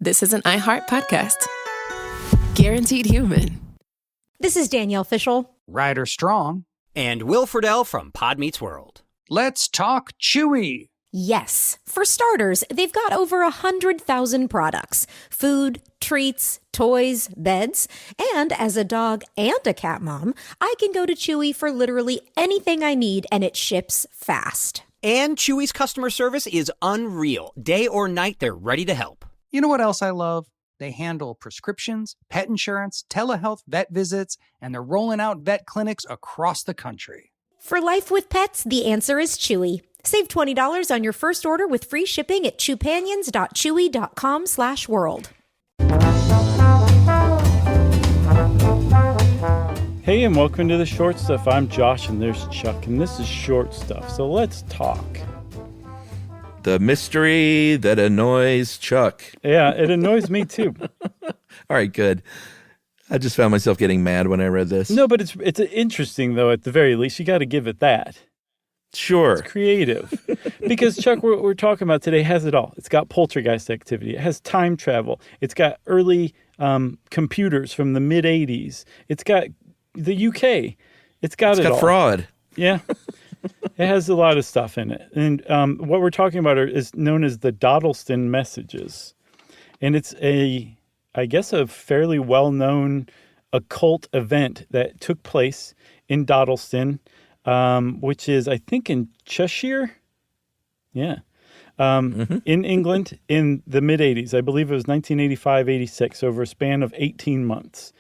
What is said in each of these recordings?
this is an iHeart podcast. Guaranteed human. This is Danielle Fishel. Ryder Strong. And Will Friedle from Pod Meets World. Let's talk Chewy. Yes. For starters, they've got over 100,000 products. Food, treats, toys, beds. And as a dog and a cat mom, I can go to Chewy for literally anything I need, and it ships fast. And Chewy's customer service is unreal. Day or night, they're ready to help. You know what else I love? They handle prescriptions, pet insurance, telehealth, vet visits, and they're rolling out vet clinics across the country. For life with pets, the answer is Chewy. Save $20 on your first order with free shipping at chewpanions.chewy.com/world. Hey, and welcome to the Short Stuff. I'm Josh, and there's Chuck, and this is Short Stuff. So let's talk. The mystery that annoys Chuck. Yeah, it annoys me too. All right, good. I just found myself getting mad when I read this. No, but it's interesting, though, at the very least. You got to give it that. Sure. It's creative. Because, Chuck, what we're talking about today has it all. It's got poltergeist activity. It has time travel. It's got early computers from the mid-'80s. It's got the UK. It's got fraud. Yeah. It has a lot of stuff in it. And what we're talking about is known as the Dodleston messages. And it's I guess a fairly well-known occult event that took place in Dodleston, which is, I think, in Cheshire. Yeah. In England in the mid-'80s. I believe it was 1985-86, over a span of 18 months.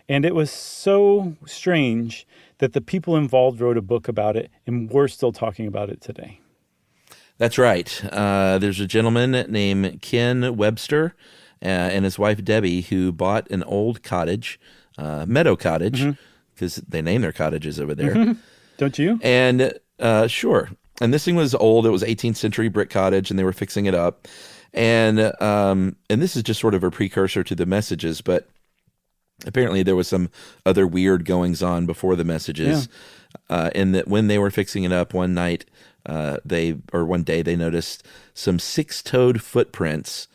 And it was so strange that the people involved wrote a book about it, and we're still talking about it today. That's right. There's a gentleman named Ken Webster and his wife Debbie who bought an old cottage, Meadow Cottage, because they name their cottages over there. Don't you? And sure. And this thing was old. It was 18th century brick cottage, and they were fixing it up. And this is just sort of a precursor to the messages, but apparently there was some other weird goings on before the messages. And that when they were fixing it up one day they noticed some 6-toed footprints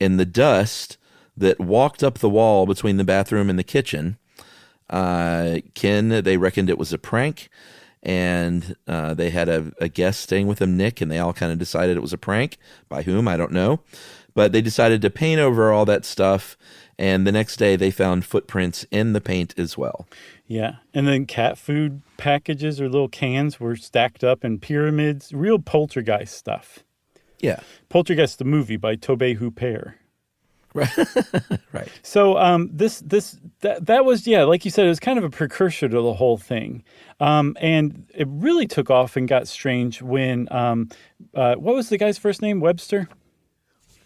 in the dust that walked up the wall between the bathroom and the kitchen. They reckoned it was a prank, and they had a guest staying with them, Nick, and they all kind of decided it was a prank. By whom, I don't know. But they decided to paint over all that stuff, and the next day they found footprints in the paint as well. Yeah, and then cat food packages or little cans were stacked up in pyramids, real poltergeist stuff. Yeah. Poltergeist the movie by Tobey Hooper. Right. Right. So that was, yeah, like you said, it was kind of a precursor to the whole thing. And it really took off and got strange when, what was the guy's first name? Webster?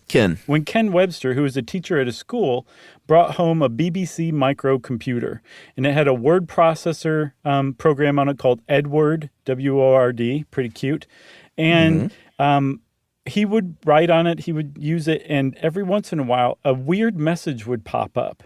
Ken. When Ken Webster, who was a teacher at a school, brought home a BBC microcomputer. And it had a word processor program on it called Edward, W-O-R-D, pretty cute. And he would write on it, he would use it, and every once in a while, a weird message would pop up.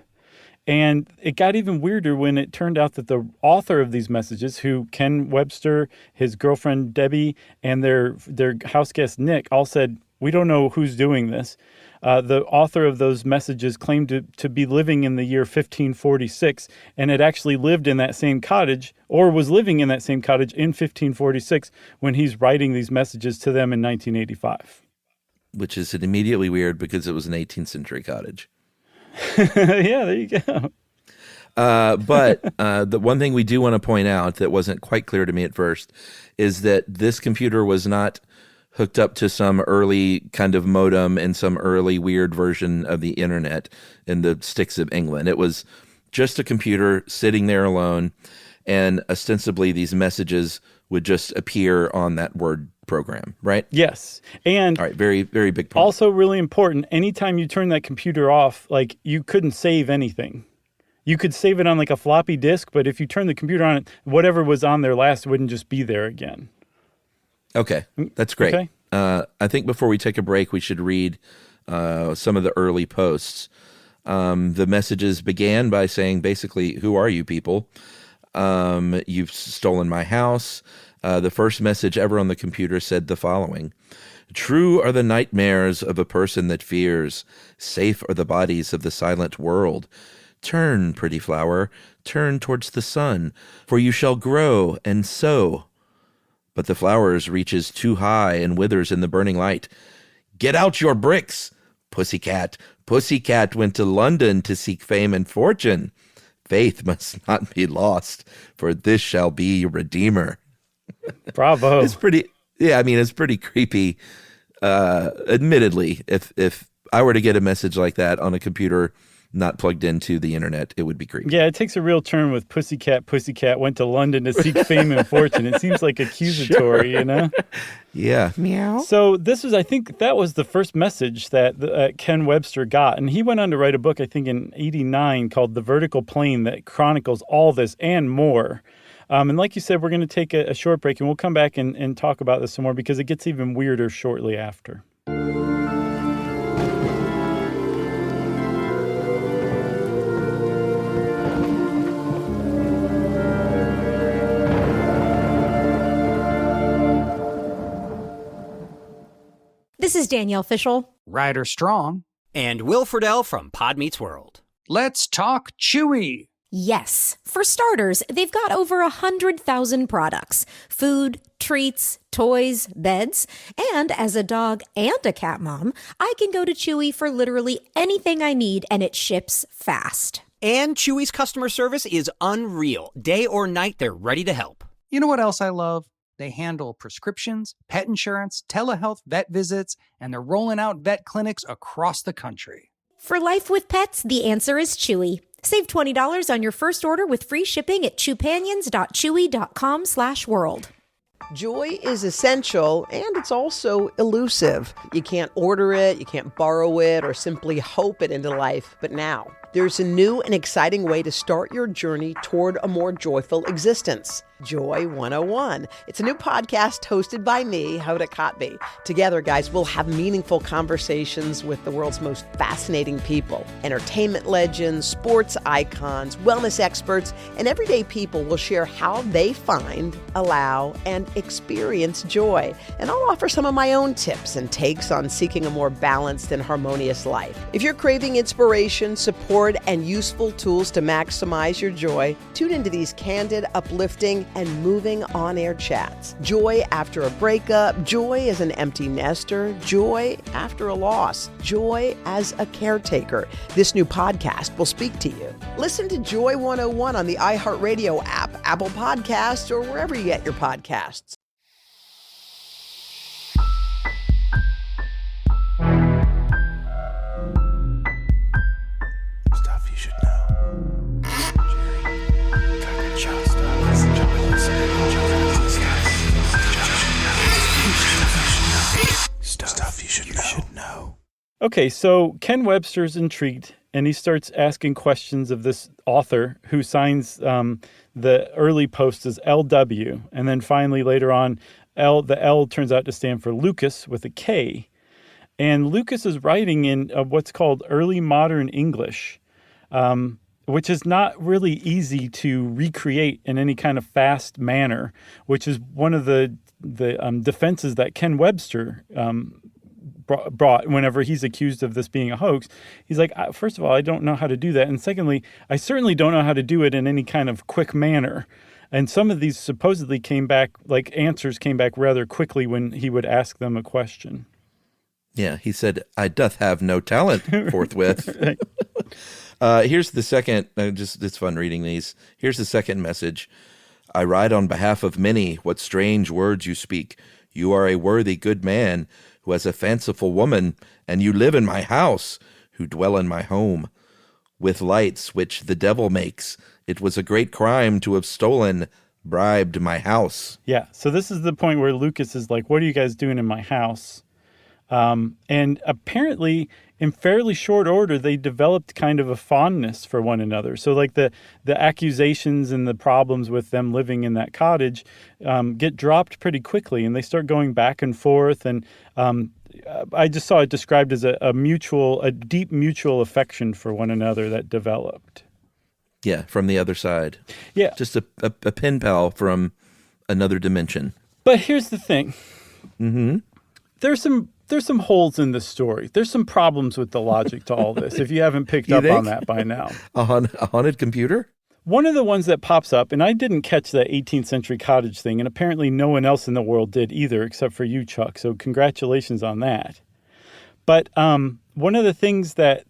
And it got even weirder when it turned out that the author of these messages, who Ken Webster, his girlfriend Debbie, and their house guest Nick all said, "We don't know who's doing this." The author of those messages claimed to be living in the year 1546 and had actually lived in that same cottage, or was living in that same cottage in 1546 when he's writing these messages to them in 1985. Which is immediately weird because it was an 18th century cottage. Yeah, there you go. But the one thing we do want to point out that wasn't quite clear to me at first is that this computer was not hooked up to some early kind of modem and some early weird version of the internet in the sticks of England. It was just a computer sitting there alone, and ostensibly these messages would just appear on that word program, right? Yes. And all right, very, very big point. Also really important, anytime you turn that computer off, like, you couldn't save anything. You could save it on like a floppy disk, but if you turn the computer on, whatever was on there last wouldn't just be there again. Okay, that's great. Okay. I think before we take a break, we should read some of the early posts. The messages began by saying, basically, "Who are you people? You've stolen my house." The first message ever on the computer said the following: True are the nightmares of a person that fears. Safe are the bodies of the silent world. Turn, pretty flower, turn towards the sun, for you shall grow and sow. But the flowers reaches too high and withers in the burning light. Get out your bricks! Pussycat, Pussycat went to London to seek fame and fortune. Faith must not be lost, for this shall be your redeemer. Bravo. It's pretty, it's pretty creepy. Admittedly, if I were to get a message like that on a computer not plugged into the internet, it would be creepy. Yeah, it takes a real turn with Pussycat went to London to seek fame and fortune. It seems like accusatory, you know? Yeah. Meow. So I think that was the first message that Ken Webster got. And he went on to write a book, I think in 89, called The Vertical Plane that chronicles all this and more. And like you said, we're going to take a short break and we'll come back and talk about this some more because it gets even weirder shortly after. This is Danielle Fishel. Ryder Strong. And Will Friedle from Pod Meets World. Let's talk Chewy. Yes. For starters, they've got over 100,000 products. Food, treats, toys, beds. And as a dog and a cat mom, I can go to Chewy for literally anything I need and it ships fast. And Chewy's customer service is unreal. Day or night, they're ready to help. You know what else I love? They handle prescriptions, pet insurance, telehealth vet visits, and they're rolling out vet clinics across the country. For life with pets, the answer is Chewy. Save $20 on your first order with free shipping at chewpanions.chewy.com/world. Joy is essential, and it's also elusive. You can't order it, you can't borrow it, or simply hope it into life. But now, there's a new and exciting way to start your journey toward a more joyful existence. Joy 101. It's a new podcast hosted by me, Hoda Kotb. Together, guys, we'll have meaningful conversations with the world's most fascinating people. Entertainment legends, sports icons, wellness experts, and everyday people will share how they find, allow, and experience joy. And I'll offer some of my own tips and takes on seeking a more balanced and harmonious life. If you're craving inspiration, support, and useful tools to maximize your joy, tune into these candid, uplifting, and moving on-air chats. Joy after a breakup, joy as an empty nester, joy after a loss, joy as a caretaker. This new podcast will speak to you. Listen to Joy 101 on the iHeartRadio app, Apple Podcasts, or wherever you get your podcasts. Stuff you should know. Stuff you should know. Okay, so Ken Webster's intrigued, and he starts asking questions of this author who signs the early posts as LW, and then finally later on, the L turns out to stand for Lucas with a K. And Lucas is writing in what's called early modern English, which is not really easy to recreate in any kind of fast manner, which is one of the defenses that Ken Webster brought whenever he's accused of this being a hoax. He's like, first of all, I don't know how to do that. And secondly, I certainly don't know how to do it in any kind of quick manner. And some of these supposedly answers came back rather quickly when he would ask them a question. Yeah, he said, I doth have no talent forthwith. Here's the second, it's fun reading these. Here's the second message. I write on behalf of many, what strange words you speak. You are a worthy good man who has a fanciful woman, and you live in my house, who dwell in my home. With lights which the devil makes, it was a great crime to have stolen, bribed my house. Yeah, so this is the point where Lucas is like, what are you guys doing in my house? And apparently, in fairly short order, they developed kind of a fondness for one another. So like the accusations and the problems with them living in that cottage get dropped pretty quickly, and they start going back and forth. And I just saw it described as a deep mutual affection for one another that developed. Yeah, from the other side. Yeah. Just a pen pal from another dimension. But here's the thing. Mm-hmm. there's some holes in the story. There's some problems with the logic to all this, if you haven't picked up on that by now. A haunted computer? One of the ones that pops up, and I didn't catch that 18th century cottage thing, and apparently no one else in the world did either, except for you, Chuck. So congratulations on that. But one of the things that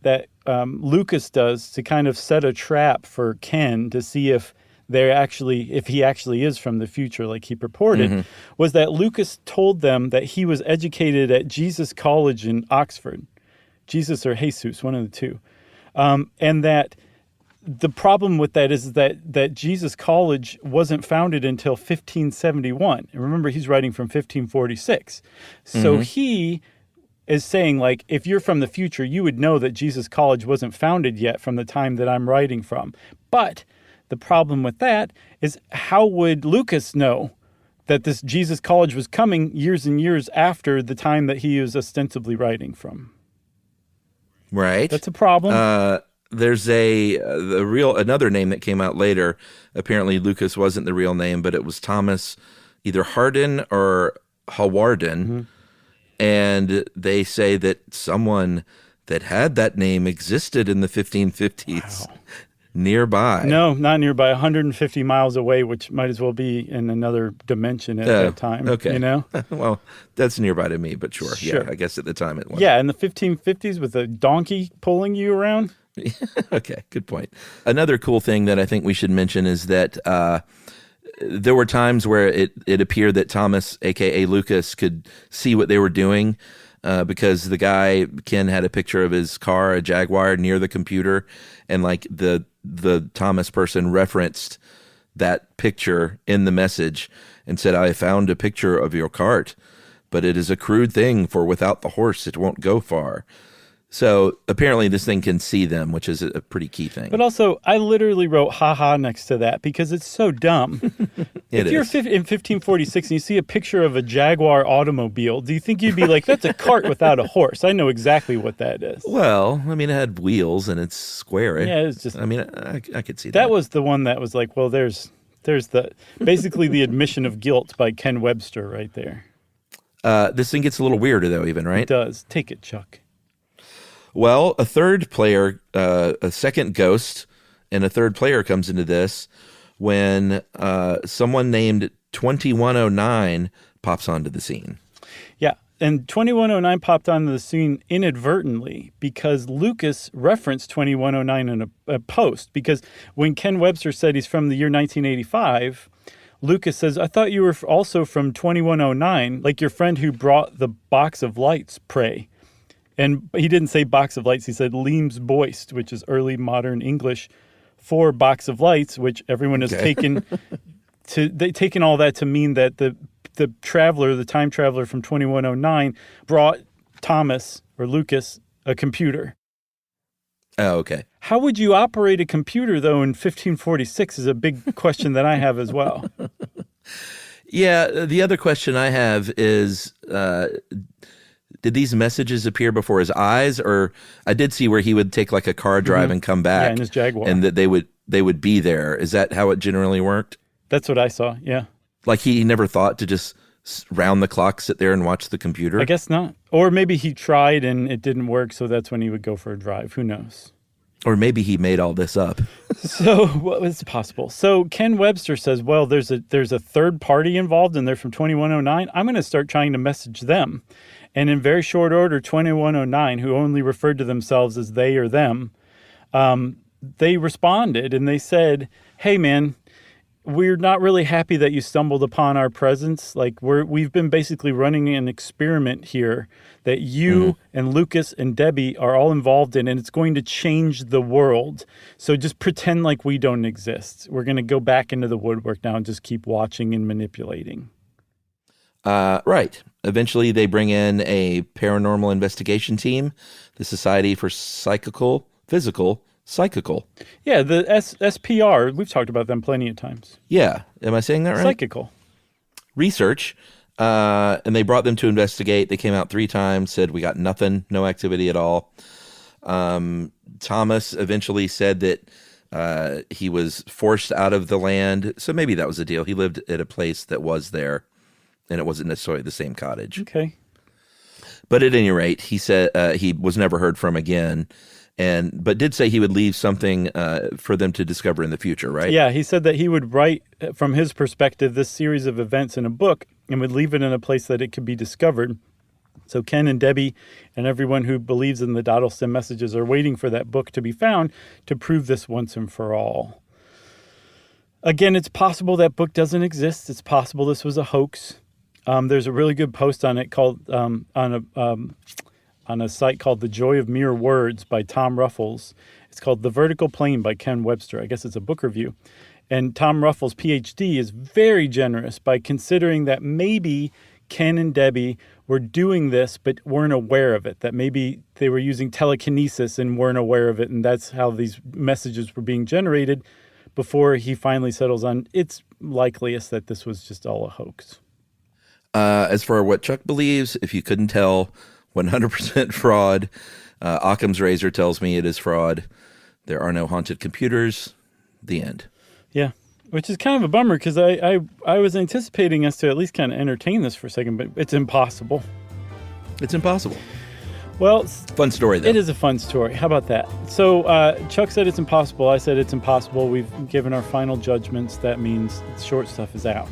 Lucas does to kind of set a trap for Ken to see if he actually is from the future, like he purported, was that Lucas told them that he was educated at Jesus College in Oxford, Jesus or Jesus, one of the two, and that the problem with that is that Jesus College wasn't founded until 1571. And remember, he's writing from 1546. So he is saying, like, if you're from the future, you would know that Jesus College wasn't founded yet from the time that I'm writing from. But the problem with that is, how would Lucas know that this Jesus College was coming years and years after the time that he was ostensibly writing from? Right. That's a problem. There's another name that came out later. Apparently Lucas wasn't the real name, but it was Thomas either Hardin or Hawarden. And they say that someone that had that name existed in the 1550s nearby. No, not nearby, 150 miles away, which might as well be in another dimension at that time. Okay. You know? Well, that's nearby to me, but sure. Yeah, I guess at the time it was. Yeah, in the 1550s with a donkey pulling you around. Okay, good point. Another cool thing that I think we should mention is that there were times where it appeared that Thomas, a.k.a. Lucas, could see what they were doing because the guy, Ken, had a picture of his car, a Jaguar, near the computer, and like the Thomas person referenced that picture in the message and said, "I found a picture of your cart, but it is a crude thing, for without the horse it won't go far." So apparently this thing can see them, which is a pretty key thing. But also, I literally wrote "haha" next to that because it's so dumb. If you're in 1546 and you see a picture of a Jaguar automobile, do you think you'd be like, that's a cart without a horse? I know exactly what that is. Well, I mean, it had wheels and it's square. Yeah, it's just... I mean, I could see that. That was the one that was like, well, there's basically the admission of guilt by Ken Webster right there. This thing gets a little weirder, though, even, right? It does. Take it, Chuck. Well, a third player, a second ghost, and a third player comes into this when someone named 2109 pops onto the scene. Yeah, and 2109 popped onto the scene inadvertently because Lucas referenced 2109 in a post. Because when Ken Webster said he's from the year 1985, Lucas says, "I thought you were also from 2109, like your friend who brought the box of lights, pray." And he didn't say box of lights. He said Leames Boist, which is early modern English for box of lights, which everyone has taken all that to mean that the time traveler from 2109 brought Thomas or Lucas a computer. Oh, okay. How would you operate a computer, though, in 1546 is a big question that I have as well. Yeah, the other question I have is... did these messages appear before his eyes, or I did see where he would take like a car drive and come back, in his Jaguar, and that they would be there. Is that how it generally worked? That's what I saw. Yeah, like he never thought to just round the clock sit there and watch the computer. I guess not, or maybe he tried and it didn't work, so that's when he would go for a drive. Who knows? Or maybe he made all this up. So what was possible? So Ken Webster says, well, there's a third party involved and they're from 2109. I'm going to start trying to message them. And in very short order, 2109, who only referred to themselves as they or them, they responded and they said, "Hey, man, we're not really happy that you stumbled upon our presence. Like we've been basically running an experiment here that you and Lucas and Debbie are all involved in, and it's going to change the world. So just pretend like we don't exist. We're going to go back into the woodwork now and just keep watching and manipulating." Right. Eventually, they bring in a paranormal investigation team, the Society for Physical. Yeah, the SPR. We've talked about them plenty of times. Yeah. Am I saying that right? Psychical. Research. And they brought them to investigate. They came out 3 times, said, "We got nothing, no activity at all." Thomas eventually said that he was forced out of the land. So maybe that was the deal. He lived at a place that was there, and it wasn't necessarily the same cottage. Okay. But at any rate, he said he was never heard from again, but did say he would leave something for them to discover in the future, right? Yeah, he said that he would write, from his perspective, this series of events in a book and would leave it in a place that it could be discovered. So Ken and Debbie and everyone who believes in the Dodleston messages are waiting for that book to be found to prove this once and for all. Again, it's possible that book doesn't exist. It's possible this was a hoax. There's a really good post on it called on a site called The Joy of Mere Words by Tom Ruffles. It's called The Vertical Plane by Ken Webster. I guess it's a book review. And Tom Ruffles, PhD, is very generous by considering that maybe Ken and Debbie were doing this but weren't aware of it, that maybe they were using telekinesis and weren't aware of it, and that's how these messages were being generated before he finally settles on it's likeliest that this was just all a hoax. As for what Chuck believes, if you couldn't tell, 100% fraud. Occam's razor tells me it is fraud. There are no haunted computers. The end. Yeah, which is kind of a bummer because I was anticipating us to at least kind of entertain this for a second, but it's impossible. It's impossible. Well, fun story, though. It is a fun story. How about that? So Chuck said it's impossible. I said it's impossible. We've given our final judgments. That means short stuff is out.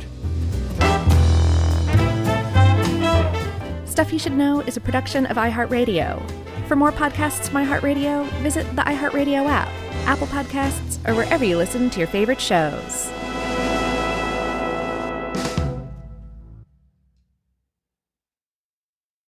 Stuff You Should Know is a production of iHeartRadio. For more podcasts from iHeartRadio, visit the iHeartRadio app, Apple Podcasts, or wherever you listen to your favorite shows.